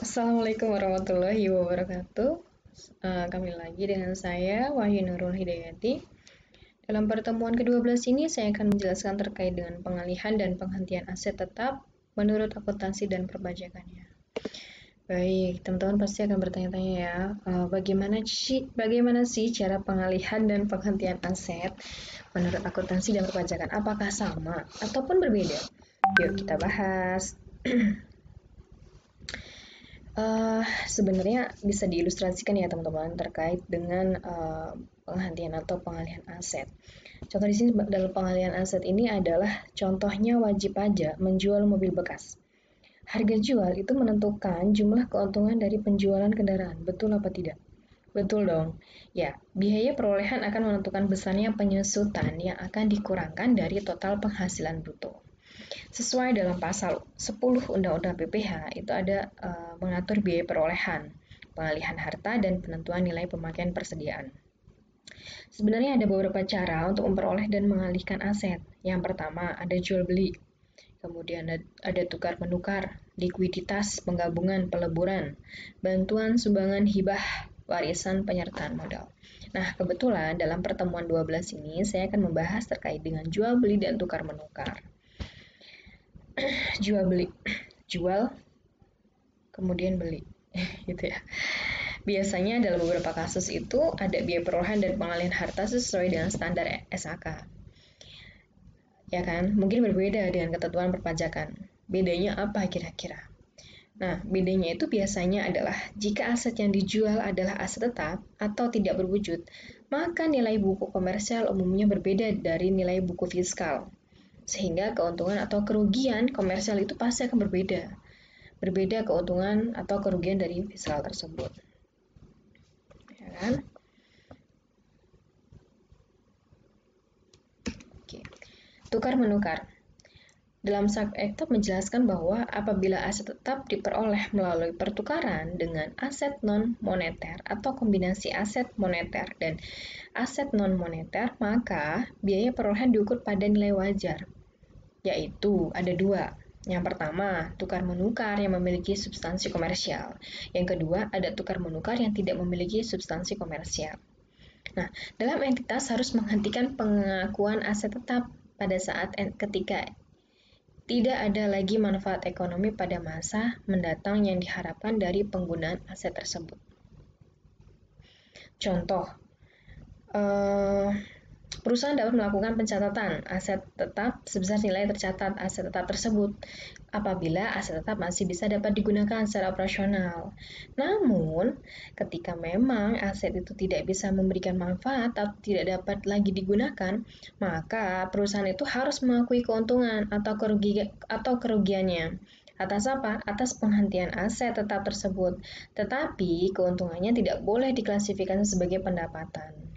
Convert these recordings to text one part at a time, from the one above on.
Assalamualaikum warahmatullahi wabarakatuh. Kembali lagi dengan saya Wahyu Nurul Hidayati. Dalam pertemuan ke-12 ini saya akan menjelaskan terkait dengan pengalihan dan penghentian aset tetap menurut akuntansi dan perpajakannya. Baik, teman-teman pasti akan bertanya-tanya ya, bagaimana sih cara pengalihan dan penghentian aset menurut akuntansi dan perpajakan? Apakah sama ataupun berbeda? Yuk kita bahas. Sebenarnya bisa diilustrasikan ya teman-teman terkait dengan penghentian atau pengalihan aset. Contoh di sini dalam pengalihan aset ini adalah contohnya wajib pajak menjual mobil bekas. Harga jual itu menentukan jumlah keuntungan dari penjualan kendaraan, betul apa tidak? Betul dong. Ya, biaya perolehan akan menentukan besarnya penyusutan yang akan dikurangkan dari total penghasilan bruto. Sesuai dalam pasal 10 Undang-Undang PPH itu ada mengatur biaya perolehan, pengalihan harta, dan penentuan nilai pemakaian persediaan. Sebenarnya ada beberapa cara untuk memperoleh dan mengalihkan aset. Yang pertama ada jual beli, kemudian ada tukar menukar, likuiditas, penggabungan, peleburan, bantuan, sumbangan, hibah, warisan, penyertaan modal. Nah, kebetulan dalam pertemuan 12 ini saya akan membahas terkait dengan jual beli dan tukar menukar. Jual beli, jual kemudian beli gitu ya. Biasanya dalam beberapa kasus itu ada biaya perolehan dan pengalihan harta sesuai dengan standar SAK, ya kan? Mungkin berbeda dengan ketentuan perpajakan. Bedanya apa kira-kira? Nah, bedanya itu biasanya adalah jika aset yang dijual adalah aset tetap atau tidak berwujud, maka nilai buku komersial umumnya berbeda dari nilai buku fiskal. Sehingga keuntungan atau kerugian komersial itu pasti akan berbeda. Berbeda keuntungan atau kerugian dari fiskal tersebut. Ya kan? Oke. Tukar menukar. Dalam Subektab menjelaskan bahwa apabila aset tetap diperoleh melalui pertukaran dengan aset non-moneter atau kombinasi aset moneter dan aset non-moneter, maka biaya perolehan diukur pada nilai wajar, yaitu ada dua. Yang pertama, tukar menukar yang memiliki substansi komersial. Yang kedua, ada tukar menukar yang tidak memiliki substansi komersial. Nah, dalam entitas harus menghentikan pengakuan aset tetap pada saat ketika tidak ada lagi manfaat ekonomi pada masa mendatang yang diharapkan dari penggunaan aset tersebut. Contoh, perusahaan dapat melakukan pencatatan aset tetap sebesar nilai tercatat aset tetap tersebut apabila aset tetap masih bisa dapat digunakan secara operasional. Namun, ketika memang aset itu tidak bisa memberikan manfaat atau tidak dapat lagi digunakan, maka perusahaan itu harus mengakui keuntungan atau kerugiannya. Atas apa? Atas penghentian aset tetap tersebut. Tetapi keuntungannya tidak boleh diklasifikasi sebagai pendapatan.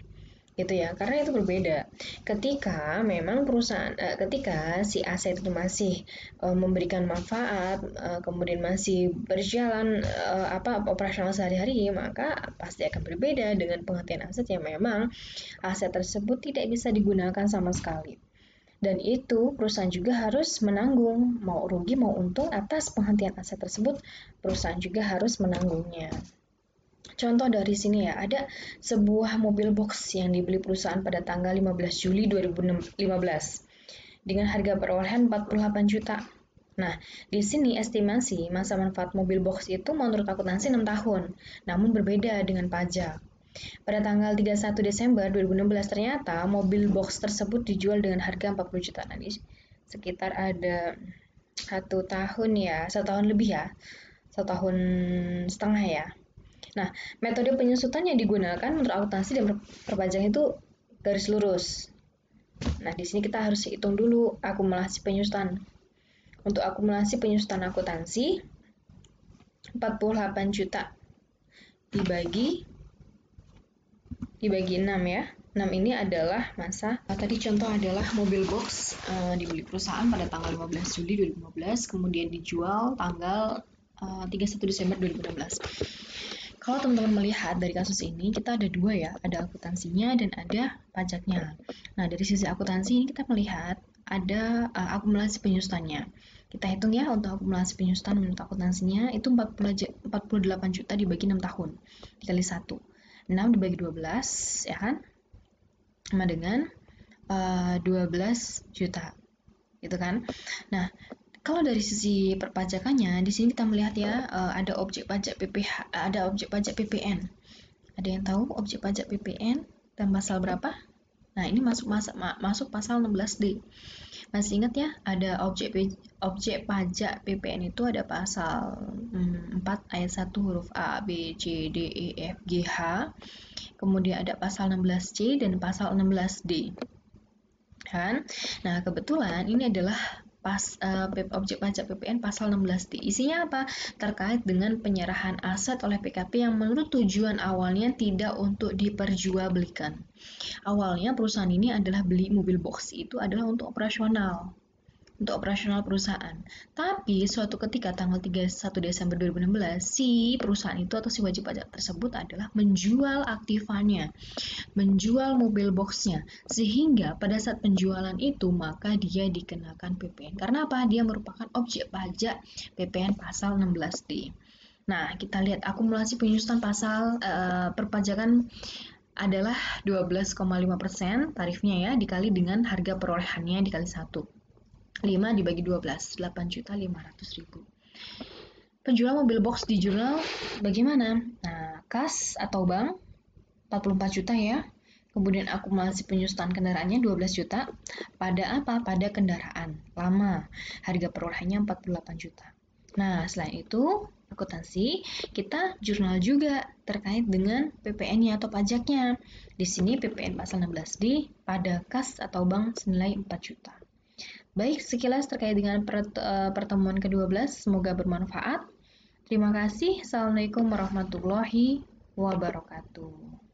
Gitu ya, karena itu berbeda. Ketika memang ketika si aset itu masih memberikan manfaat, kemudian masih berjalan operasional sehari-hari, maka pasti akan berbeda dengan penghentian aset yang memang aset tersebut tidak bisa digunakan sama sekali. Dan itu perusahaan juga harus menanggung, mau rugi mau untung atas penghentian aset tersebut, perusahaan juga harus menanggungnya. Contoh dari sini ya, ada sebuah mobil box yang dibeli perusahaan pada tanggal 15 Juli 2015 dengan harga perolehan 48 juta. Nah, di sini estimasi masa manfaat mobil box itu menurut akuntansi 6 tahun, namun berbeda dengan pajak. Pada tanggal 31 Desember 2016 ternyata mobil box tersebut dijual dengan harga 40 juta. Nah, sekitar ada 1 tahun ya, 1 tahun lebih ya, 1,5 tahun ya. Nah, metode penyusutan yang digunakan menurut akuntansi dan perpajakan itu garis lurus. Nah, di sini kita harus hitung dulu akumulasi penyusutan. Untuk akumulasi penyusutan akuntansi, 48 juta dibagi 6 ya. 6 ini adalah masa. Tadi contoh adalah mobil box dibeli perusahaan pada tanggal 15 Juli 2015, kemudian dijual tanggal 31 Desember 2016. Kalau teman-teman melihat dari kasus ini, kita ada dua ya, ada akuntansinya dan ada pajaknya. Nah, dari sisi akuntansi ini kita melihat ada akumulasi penyusutannya. Kita hitung ya untuk akumulasi penyusutan menurut akuntansinya itu 48 juta dibagi 6 tahun dikali 1. 6 dibagi 12 ya kan? Sama dengan 12 juta. Gitu kan? Nah, kalau dari sisi perpajakannya di sini kita melihat ya ada objek pajak PPH, ada objek pajak PPN. Ada yang tahu objek pajak PPN dan pasal berapa? Nah, ini masuk pasal 16D. Masih ingat ya, ada objek pajak PPN itu ada pasal 4 ayat 1 huruf A, B, C, D, E, F, G, H. Kemudian ada pasal 16C dan pasal 16D. Kan? Nah, kebetulan ini adalah objek pajak PPN pasal 16D. Isinya apa? Terkait dengan penyerahan aset oleh PKP yang menurut tujuan awalnya tidak untuk diperjualbelikan. Awalnya perusahaan ini adalah beli mobil box, itu adalah untuk operasional perusahaan. Tapi suatu ketika tanggal 31 Desember 2016, si perusahaan itu atau si wajib pajak tersebut adalah menjual aktifannya, menjual mobil boxnya, sehingga pada saat penjualan itu maka dia dikenakan PPN. Karena apa? Dia merupakan objek pajak PPN pasal 16D. Nah, kita lihat akumulasi penyusutan pasal perpajakan adalah 12,5% tarifnya ya, dikali dengan harga perolehannya dikali 1. 5 dibagi 12, 8.500.000. Penjual mobil box di jurnal bagaimana? Nah, kas atau bank 44 juta ya. Kemudian akumulasi penyusutan kendaraannya 12 juta. Pada apa? Pada kendaraan lama. Harga perolehannya 48 juta. Nah, selain itu, akuntansi, kita jurnal juga terkait dengan PPN-nya atau pajaknya. Di sini PPN pasal 16D pada kas atau bank senilai 4 juta. Baik, sekilas terkait dengan pertemuan ke-12. Semoga bermanfaat. Terima kasih. Assalamualaikum warahmatullahi wabarakatuh.